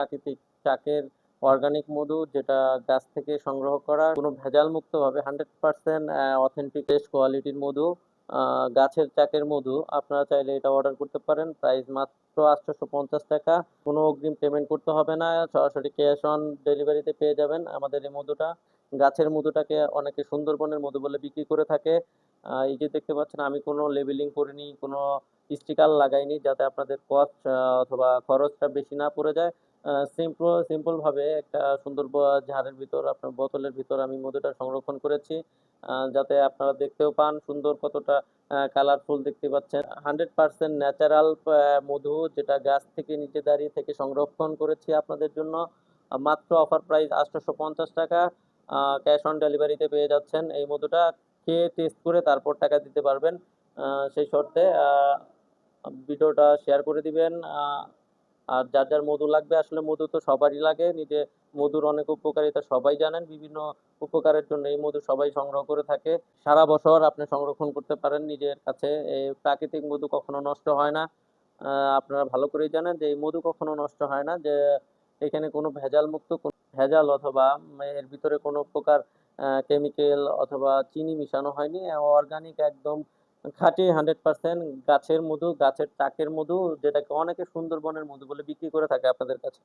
প্রাকৃতিক চাকের অর্গানিক মধু, যেটা গাছ থেকে সংগ্রহ করা, কোনো ভেজাল মুক্তভাবে 100% অথেন্টিক টেস্ট কোয়ালিটির মধু, গাছের চাকের মধু। আপনারা চাইলে এটা অর্ডার করতে পারেন। প্রাইস মাত্র 850 টাকা। কোনো অগ্রিম পেমেন্ট করতে হবে না, সরাসরি ক্যাশ অন ডেলিভারিতে পেয়ে যাবেন আমাদের এই মধুটা। গাছের মধুটাকে অনেকে সুন্দরবনের মধু বলে বিক্রি করে থাকে। এই যে দেখতে পাচ্ছেন, আমি কোনো লেবেলিং করিনি, কোনো স্টিকার লাগাইনি, যাতে আপনাদের কস্ট অথবা খরচটা বেশি না পড়ে যায়। সিম্পল ভাবে একটা সুন্দর ঝাড়ের ভিতর, আপনার বোতলের ভিতর আমি মধুটা সংরক্ষণ করেছি, যাতে আপনারা দেখতেও পান সুন্দর কতটা কালারফুল দেখতে পাচ্ছেন। 100% ন্যাচারাল মধু, যেটা গাছ থেকে নিচে দাঁড়িয়ে থেকে সংরক্ষণ করেছি আপনাদের জন্য। মাত্র অফার প্রাইস 850 টাকা। ক্যাশ অন ডেলিভারিতে পেয়ে যাচ্ছেন এই মধুটা। খেয়ে টেস্ট করে তারপর টাকা দিতে পারবেন, সেই শর্তে। ভিডিওটা শেয়ার করে দিবেন। আর যার যার মধু লাগবে, আসলে মধু তো সবারই লাগে, নিজে মধুর অনেক উপকারিতা সবাই জানেন। বিভিন্ন উপকারের জন্য এই মধু সবাই সংগ্রহ করে থাকে। সারা বছর আপনি সংরক্ষণ করতে পারেন নিজের কাছে। এই প্রাকৃতিক মধু কখনো নষ্ট হয় না। আপনারা ভালো করেই জানেন যে এই মধু কখনো নষ্ট হয় না, যে এখানে কোনো ভেজাল মুক্ত, কোনো ভেজাল অথবা এর ভিতরে কোনো প্রকার কেমিক্যাল অথবা চিনি মিশানো হয়নি। অর্গানিক একদম খাঁটি 100% গাছের মধু, গাছের চাকের মধু, যেটাকে অনেকে সুন্দরবনের মধু বলে বিক্রি করে থাকে আপনাদের কাছে।